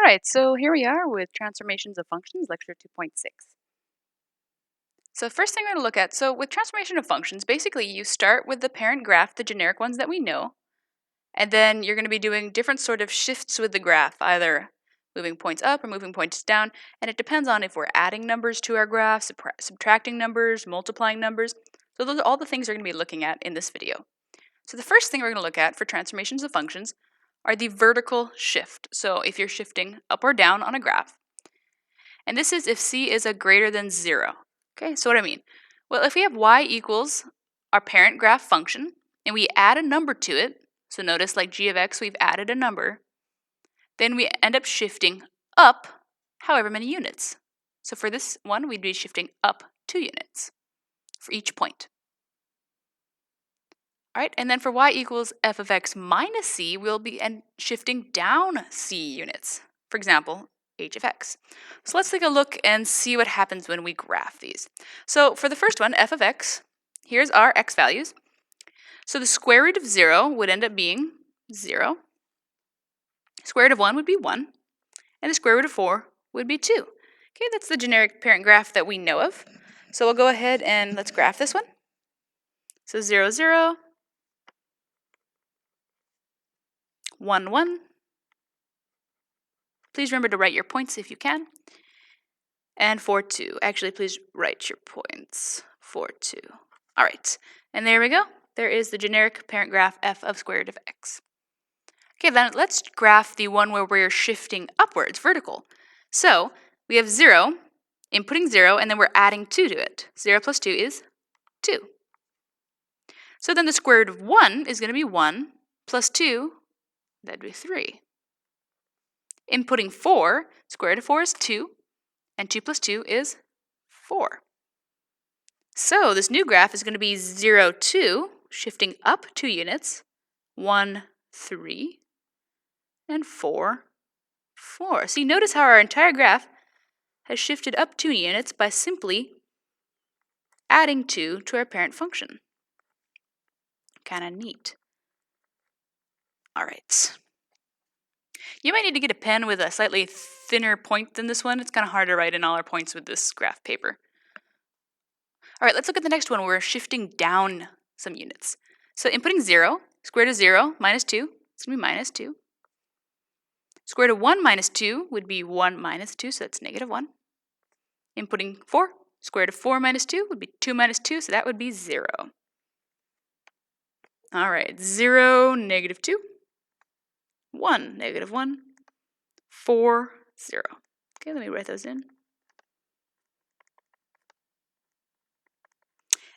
right, so here we are with transformations of functions, lecture 2.6. So first thing we're going to look at, so with transformation of functions, basically you start with the parent graph, the generic ones that we know, and then you're going to be doing different sort of shifts with the graph, either moving points up or moving points down, and it depends on if we're adding numbers to our graph, subtracting numbers, multiplying numbers. So those are all the things we're going to be looking at in this video. So the first thing we're going to look at for transformations of functions are the vertical shift. So if you're shifting up or down on a graph, and this is if c is a greater than 0. Okay, so what do I mean? Well, if we have y equals our parent graph function, and we add a number to it, so notice like g of x, we've added a number, then we end up shifting up however many units. So for this one, we'd be shifting up 2 units for each point. All right, and then for y equals f of x minus c, we'll be shifting down c units. For example, h of x. So let's take a look and see what happens when we graph these. So for the first one, f of x, here's our x values. So the square root of 0 would end up being 0. Square root of 1 would be 1. And the square root of 4 would be 2. Okay, that's the generic parent graph that we know of. So we'll go ahead and let's graph this one. So 0, 0, 1, 1. Please remember to write your points if you can. And 4, 2. Actually, please write your points. 4, 2. All right. And there we go. There is the generic parent graph f of square root of x. Okay, then let's graph the one where we're shifting upwards, vertical. So we have 0, inputting 0, and then we're adding 2 to it. 0 plus 2 is 2. So then the square root of 1 is going to be 1 plus 2, that'd be 3. Inputting 4, square root of 4 is 2, and 2 plus 2 is 4. So this new graph is going to be 0, 2, shifting up 2 units, 1, 3, and 4, 4. See, notice how our entire graph has shifted up 2 units by simply adding 2 to our parent function. Kind of neat. All right. You might need to get a pen with a slightly thinner point than this one. It's kind of hard to write in all our points with this graph paper. All right, let's look at the next one. We're shifting down some units. So inputting 0, square root of 0 minus 2, it's going to be minus 2. Square root of 1 minus 2 would be 1 minus 2, so that's negative 1. Inputting 4, square root of 4 minus 2 would be 2 minus 2, so that would be 0. All right, 0, negative 2, 1, negative 1, 4, 0. Okay, let me write those in.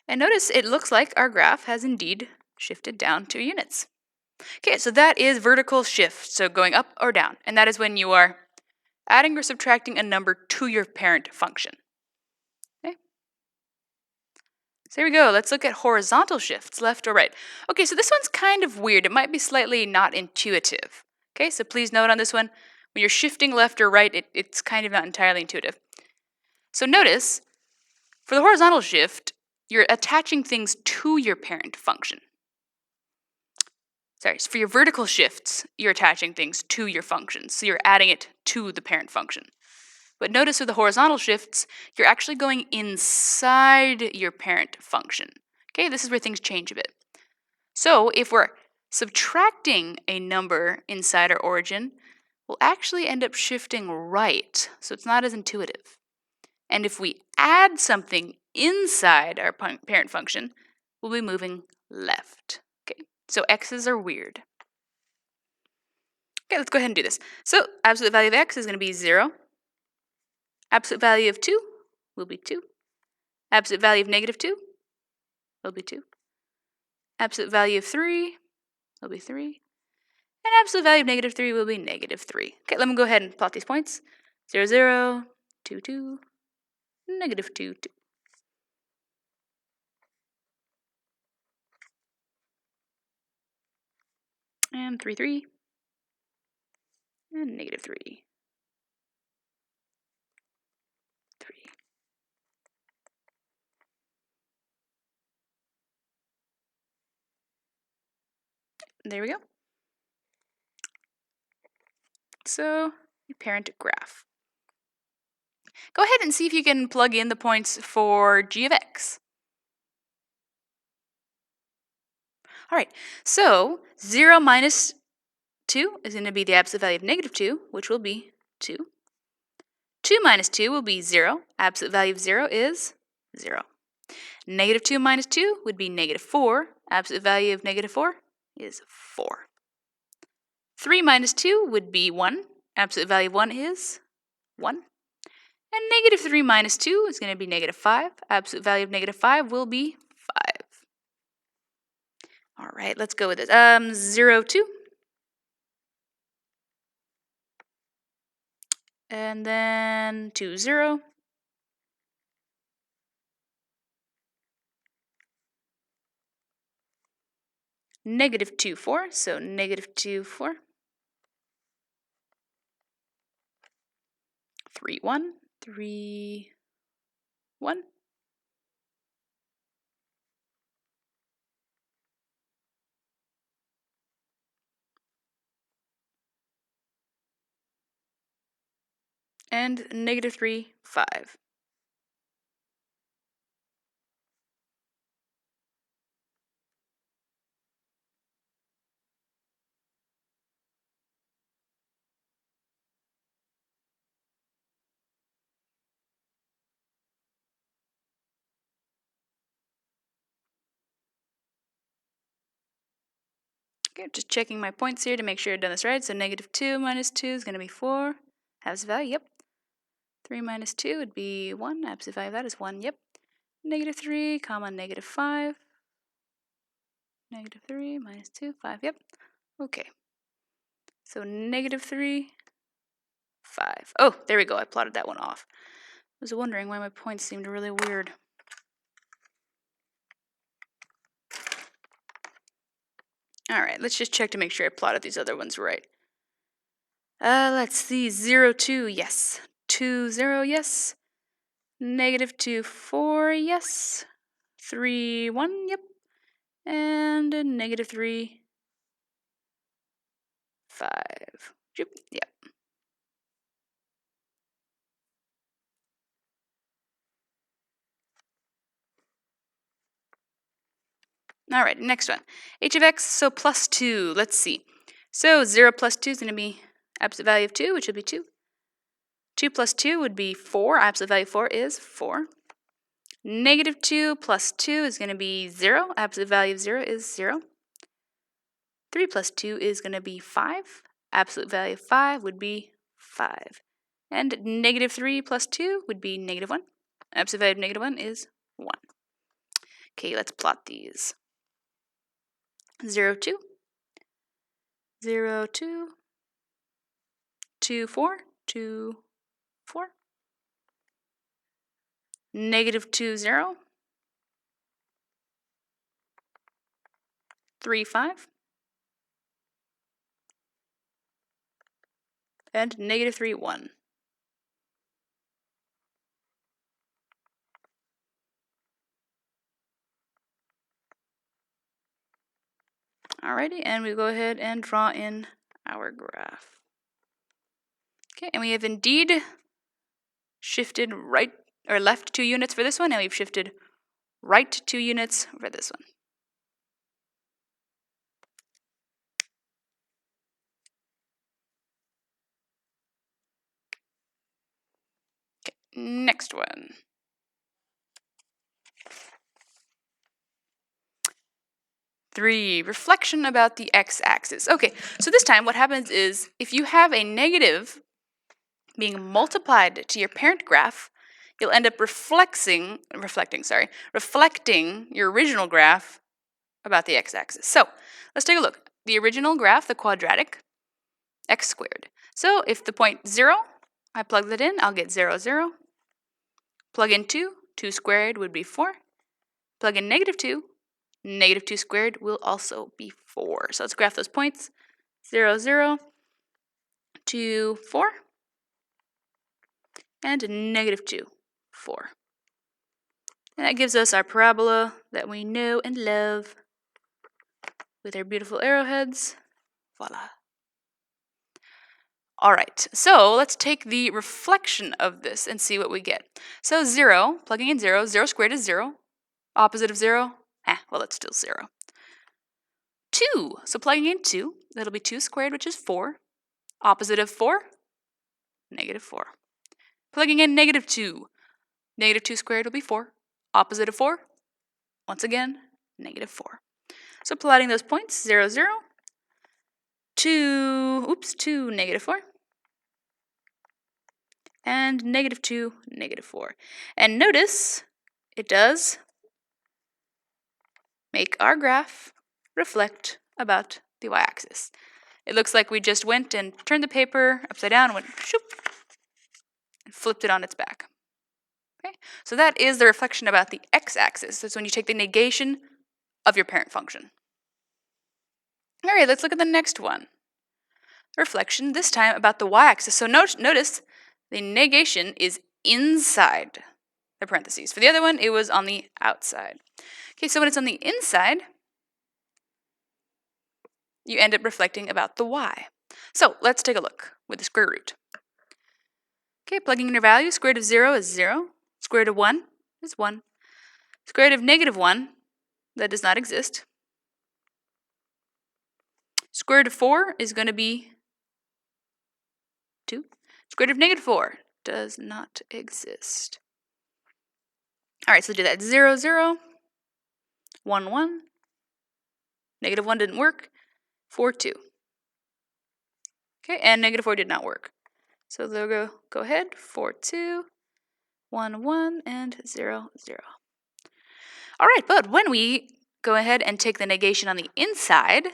And notice it looks like our graph has indeed shifted down 2 units. Okay, so that is vertical shift, so going up or down. And that is when you are adding or subtracting a number to your parent function. Okay. So here we go. Let's look at horizontal shifts, left or right. Okay, so this one's kind of weird. It might be slightly not intuitive. Okay, so please note on this one, when you're shifting left or right, it's kind of not entirely intuitive. So notice, for the horizontal shift, you're attaching things to your parent function. Sorry, so for your vertical shifts, you're attaching things to your functions. So you're adding it to the parent function. But notice with the horizontal shifts, you're actually going inside your parent function. Okay, this is where things change a bit. So if we're subtracting a number inside our origin, we'll actually end up shifting right. So it's not as intuitive. And if we add something inside our parent function, we'll be moving left. Okay, so x's are weird. Okay, let's go ahead and do this. So absolute value of x is going to be 0. Absolute value of 2 will be 2. Absolute value of negative 2 will be 2. Absolute value of 3 will be 3. And absolute value of negative 3 will be negative 3. Okay, let me go ahead and plot these points. 0, 0, 2, 2, negative 2, 2. And 3, 3. And negative 3. 3. There we go. So parent graph. Go ahead and see if you can plug in the points for g of x. All right, so 0 minus 2 is going to be the absolute value of negative 2, which will be 2. 2 minus 2 will be 0. Absolute value of 0 is 0. Negative 2 minus 2 would be negative 4. Absolute value of negative 4 is 4. 3 minus 2 would be 1. Absolute value of 1 is 1. And negative 3 minus 2 is going to be negative 5. Absolute value of negative 5 will be 5. All right, let's go with this. 0, 2. And then 2, 0. Negative 2, 4. So negative 2, 4. 3, 1. 3, 1. And negative 3, 5. Okay, just checking my points here to make sure I've done this right. So negative 2 minus 2 is going to be 4. Absolute value, yep. 3 minus 2 would be 1. Absolute value of that is 1, yep. Negative 3, comma, negative 5. Negative 3 minus 2, 5, yep. Okay. So negative 3, 5. Oh, there we go. I plotted that one off. I was wondering why my points seemed really weird. All right, let's just check to make sure I plotted these other ones right. Let's see. 0, 2, yes. 2, 0, yes. Negative 2, 4, yes. 3, 1, yep. And a negative 3, 5. Yep. All right, next one. H of x, so plus 2. Let's see. So 0 plus 2 is going to be absolute value of 2, which would be 2. 2 plus 2 would be 4. Absolute value of 4 is 4. Negative 2 plus 2 is going to be 0. Absolute value of 0 is 0. 3 plus 2 is going to be 5. Absolute value of 5 would be 5. And negative 3 plus 2 would be negative 1. Absolute value of negative 1 is 1. Okay, let's plot these. 0, 2. 0, 2. 2, 4. 2, 4. Negative 2, 0. 3, 5. And negative 3, 1. Alrighty, and we go ahead and draw in our graph. Okay, and we have indeed shifted right or left 2 units for this one, and we've shifted right 2 units for this one. Okay, next one. Three, reflection about the x-axis. Okay, so this time what happens is if you have a negative being multiplied to your parent graph, you'll end up reflecting your original graph about the x-axis. So let's take a look. The original graph, the quadratic, x squared. So if the point 0, I plug that in, I'll get 0, 0. Plug in 2, 2 squared would be 4. Plug in negative 2, negative 2 squared will also be 4. So let's graph those points. 0, 0, 2, 4. And negative 2, 4. And that gives us our parabola that we know and love with our beautiful arrowheads. Voila. All right, so let's take the reflection of this and see what we get. So 0, plugging in 0, 0 squared is 0. Opposite of 0, well, it's still 0. 2, so plugging in 2, that'll be 2 squared, which is 4. Opposite of 4, negative 4. Plugging in negative 2, negative 2 squared will be 4. Opposite of 4, once again, negative 4. So plotting those points, 0, 0, 2, 2, negative 4. And negative 2, negative 4. And notice it does make our graph reflect about the y-axis. It looks like we just went and turned the paper upside down and went shoop, and flipped it on its back. Okay? So that is the reflection about the x-axis. That's when you take the negation of your parent function. All right, let's look at the next one. Reflection, this time about the y-axis. So notice the negation is inside the parentheses. For the other one, it was on the outside. Okay, so when it's on the inside, you end up reflecting about the y. So let's take a look with the square root. Okay, plugging in your value, square root of 0 is 0. Square root of 1 is 1. Square root of negative 1, that does not exist. Square root of 4 is going to be 2. Square root of negative 4 does not exist. All right, so do that. 0, 0, 1, 1. Negative 1 didn't work. 4, 2. Okay, and negative 4 did not work. So they'll go ahead. 4, 2, 1, 1, and 0, 0. All right, but when we go ahead and take the negation on the inside,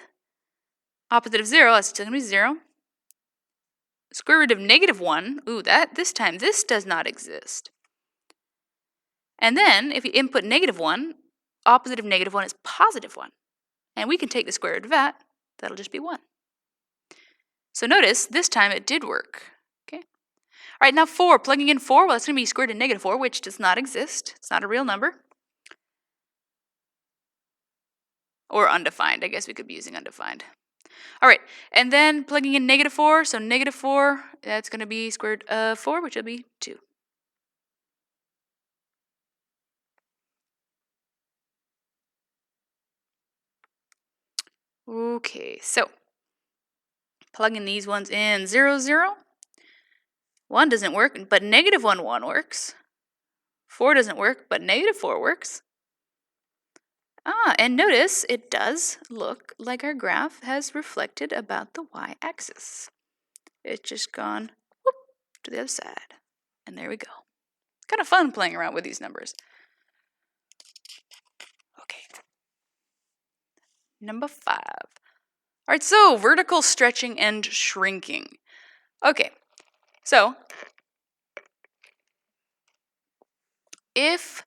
opposite of 0, that's still going to be 0. Square root of negative 1, this time this does not exist. And then if you input negative 1, opposite of negative 1 is positive 1. And we can take the square root of that. That'll just be 1. So notice, this time it did work. Okay. All right, now 4. Plugging in 4, well, it's going to be square root of negative 4, which does not exist. It's not a real number. Or undefined. I guess we could be using undefined. All right, and then plugging in negative 4. So negative 4, that's going to be square root of 4, which will be 2. Okay, so plugging these ones in, 0, 0. 1 doesn't work, but negative 1, 1 works. 4 doesn't work, but negative 4 works. And notice it does look like our graph has reflected about the y-axis. It's just gone whoop, to the other side. And there we go. Kind of fun playing around with these numbers. Okay. Number 5. All right, so vertical stretching and shrinking. Okay, so if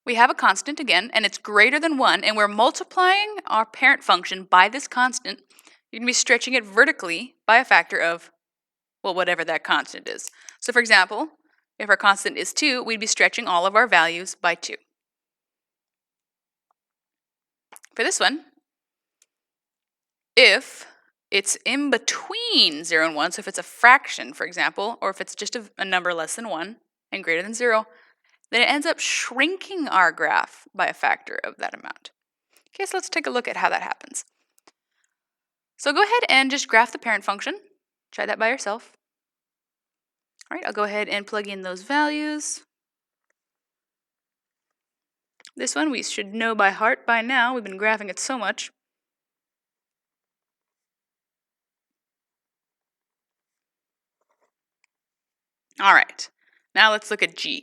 we have a constant again, and it's greater than 1, and we're multiplying our parent function by this constant, you're going to be stretching it vertically by a factor of, well, whatever that constant is. So for example, if our constant is 2, we'd be stretching all of our values by 2. For this one, if it's in between 0 and 1, so if it's a fraction, for example, or if it's just a number less than 1 and greater than 0, then it ends up shrinking our graph by a factor of that amount. Okay, so let's take a look at how that happens. So go ahead and just graph the parent function. Try that by yourself. All right, I'll go ahead and plug in those values. This one we should know by heart by now. We've been graphing it so much. All right, now let's look at G.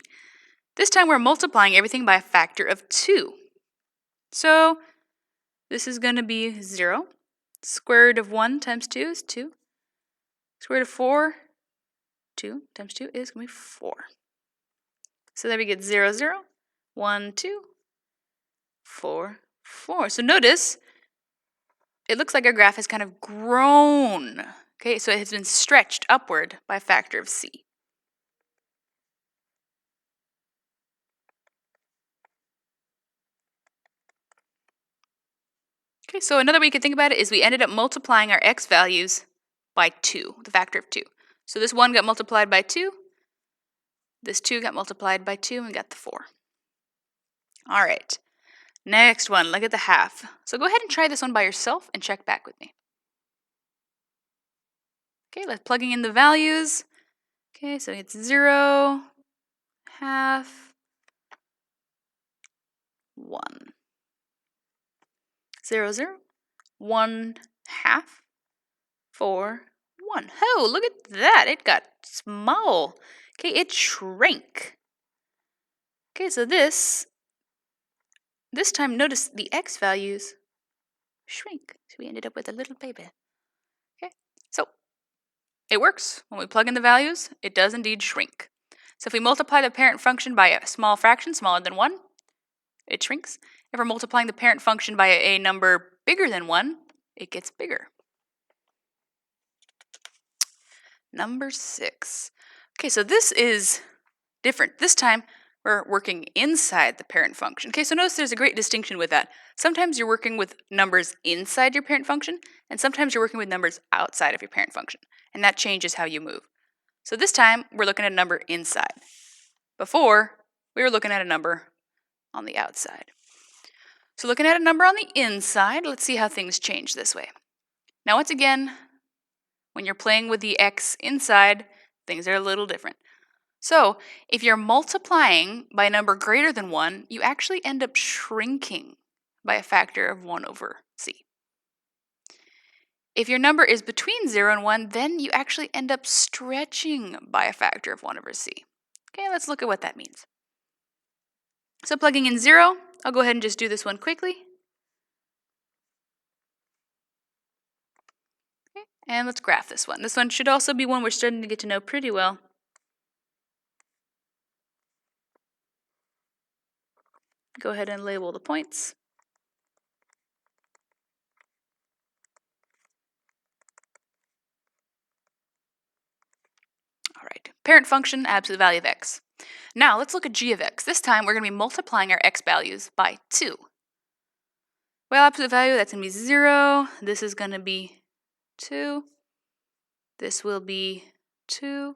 This time we're multiplying everything by a factor of 2. So this is going to be 0. Square root of 1 times 2 is 2. Square root of 4, 2 times 2 is going to be 4. So there we get 0, 0, 1, 2, 4, 4. So notice, it looks like our graph has kind of grown. Okay, so it has been stretched upward by a factor of c. Okay, so another way you could think about it is we ended up multiplying our x values by 2, the factor of 2. So this 1 got multiplied by 2. This 2 got multiplied by 2 and got the 4. All right. Next one, look at the half. So go ahead and try this one by yourself and check back with me. Okay, let's plugging in the values. Okay, so it's 0, half, 1. 0, 0, 1 half, 4, 1. Oh, look at that. It got small. Okay, it shrank. Okay, so this time, notice the x values shrink. So we ended up with a little baby. Okay, so it works. When we plug in the values, it does indeed shrink. So if we multiply the parent function by a small fraction smaller than 1, it shrinks. If we're multiplying the parent function by a number bigger than 1, it gets bigger. Number 6. Okay, so this is different. This time, we're working inside the parent function. Okay, so notice there's a great distinction with that. Sometimes you're working with numbers inside your parent function, and sometimes you're working with numbers outside of your parent function, and that changes how you move. So this time, we're looking at a number inside. Before, we were looking at a number on the outside. So looking at a number on the inside, let's see how things change this way. Now once again, when you're playing with the x inside, things are a little different. So if you're multiplying by a number greater than 1, you actually end up shrinking by a factor of 1 over c. If your number is between 0 and 1, then you actually end up stretching by a factor of 1 over c. Okay, let's look at what that means. So plugging in 0, I'll go ahead and just do this one quickly. Okay, and let's graph this one. This one should also be one we're starting to get to know pretty well. Go ahead and label the points. All right, parent function, absolute value of x. Now let's look at g of x. This time we're going to be multiplying our x values by 2. Well, absolute value, that's going to be 0. This is going to be 2. This will be 2.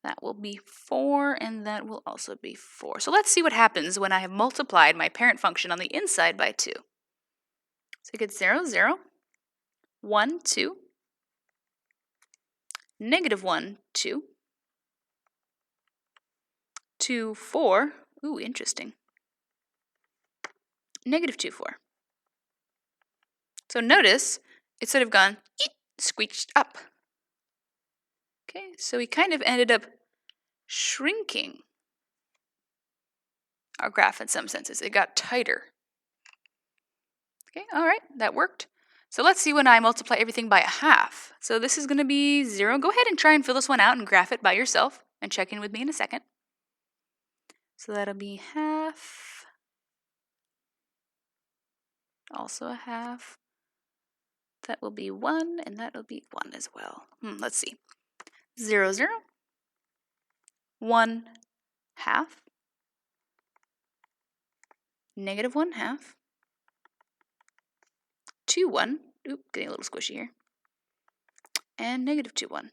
That will be 4, and that will also be 4. So let's see what happens when I have multiplied my parent function on the inside by 2. So I get 0, 0, 1, 2, negative 1, 2, 2, 4. Ooh, interesting. Negative 2, 4. So notice it's sort of gone squeeched up. Okay, so we kind of ended up shrinking our graph in some senses. It got tighter. Okay, all right, that worked. So let's see when I multiply everything by a half. So this is going to be 0. Go ahead and try and fill this one out and graph it by yourself and check in with me in a second. So that'll be half. Also a half. That will be 1, and that will be 1 as well. Let's see. 0, 0, 1 half, negative 1 half, 2, 1, oop, getting a little squishy here, and negative 2, 1.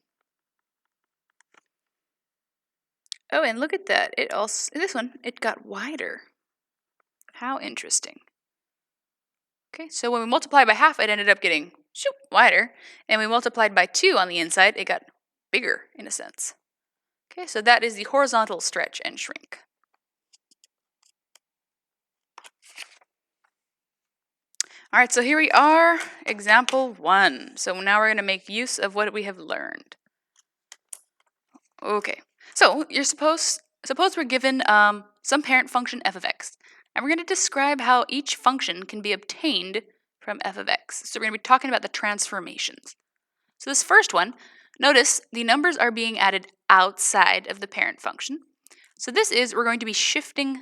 Oh, and look at that. It also, this one, it got wider. How interesting. Okay, so when we multiply by half, it ended up getting wider, and we multiplied by 2 on the inside, it got bigger in a sense. Okay, so that is the horizontal stretch and shrink. All right, so here we are, example 1. So now we're going to make use of what we have learned. Okay, so you're suppose we're given some parent function f of x, and we're going to describe how each function can be obtained from f of x. So we're going to be talking about the transformations. So this first one, notice the numbers are being added outside of the parent function. So this is, we're going to be shifting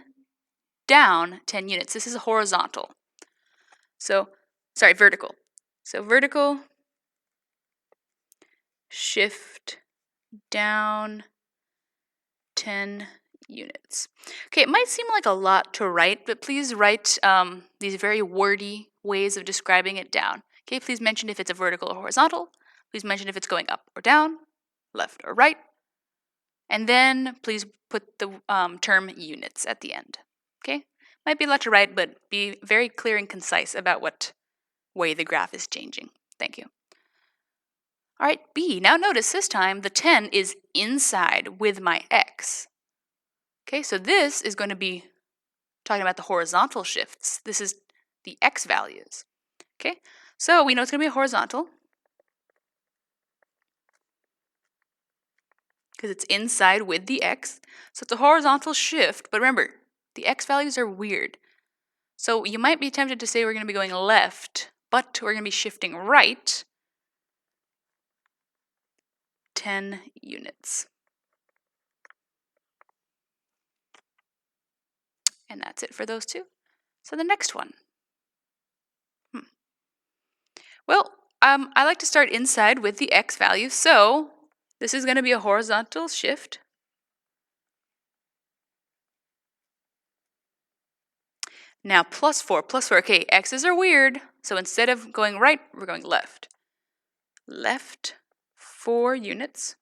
down 10 units. This is a horizontal. So, sorry, vertical. So vertical, shift down 10 units. Okay, it might seem like a lot to write, but please write these very wordy ways of describing it down. Okay, please mention if it's a vertical or horizontal. Please mention if it's going up or down. left or right. And then please put the term units at the end. Okay? Might be left or right, but be very clear and concise about what way the graph is changing. Thank you. All right, B. Now notice this time the 10 is inside with my x. Okay, so this is going to be talking about the horizontal shifts. This is the x values. Okay, so we know it's going to be a horizontal because it's inside with the x. So it's a horizontal shift, but remember, the x values are weird. So you might be tempted to say we're going to be going left, but we're going to be shifting right 10 units. And that's it for those two. So the next one. Well, I like to start inside with the x value, so this is going to be a horizontal shift. Now plus 4, okay, x's are weird, so instead of going right, we're going left. Left 4 units.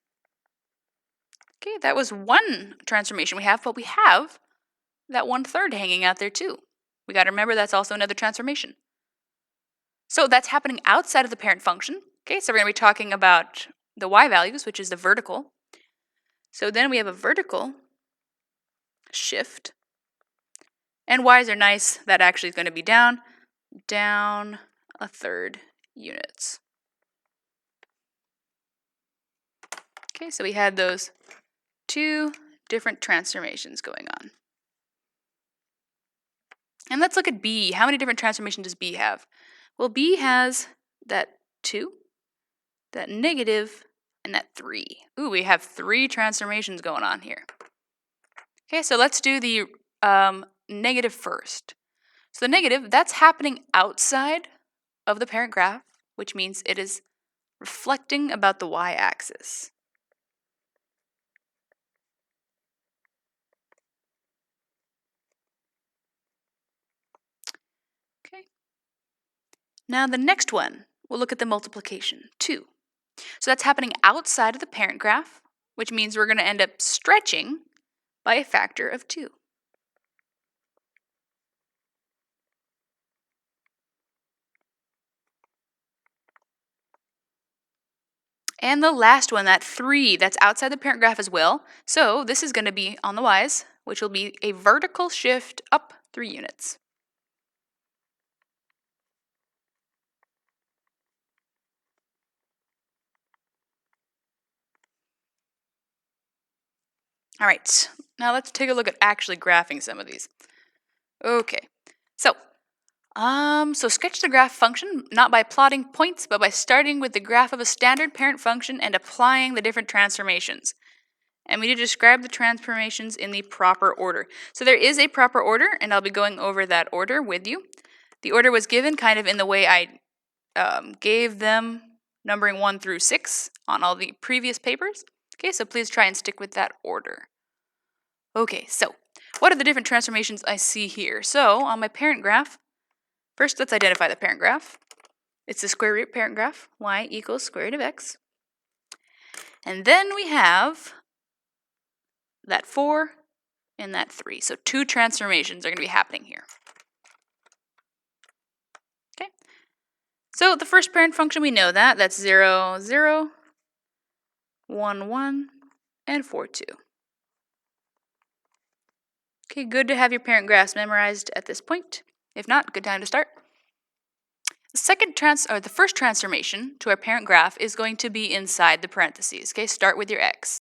Okay, that was one transformation we have, but we have that 1/3 hanging out there too. We got to remember that's also another transformation. So that's happening outside of the parent function. Okay, so we're going to be talking about the y values, which is the vertical. So then we have a vertical shift. And y's are nice. That actually is going to be down 1/3 units. Okay, so we had those two different transformations going on. And let's look at B. How many different transformations does B have? Well, B has that 2, that negative, and that 3. Ooh, we have 3 transformations going on here. Okay, so let's do the negative first. So the negative, that's happening outside of the parent graph, which means it is reflecting about the y-axis. Okay. Now the next one, we'll look at the multiplication, 2. So that's happening outside of the parent graph, which means we're going to end up stretching by a factor of 2. And the last one, that 3, that's outside the parent graph as well. So this is going to be on the y's, which will be a vertical shift up 3 units. All right, now let's take a look at actually graphing some of these. Okay, so sketch the graph function not by plotting points, but by starting with the graph of a standard parent function and applying the different transformations. And we need to describe the transformations in the proper order. So there is a proper order, and I'll be going over that order with you. The order was given kind of in the way I gave them numbering 1 through 6 on all the previous papers. Okay, so please try and stick with that order. Okay, so what are the different transformations I see here? So on my parent graph, first let's identify the parent graph. It's the square root parent graph, y equals square root of x. And then we have that 4 and that 3. So 2 transformations are going to be happening here. Okay. So the first parent function, we know that. That's 0, 0, 1, 1, and 4, 2. Okay, good to have your parent graphs memorized at this point. If not, good time to start. The first transformation to our parent graph is going to be inside the parentheses. Okay, start with your x.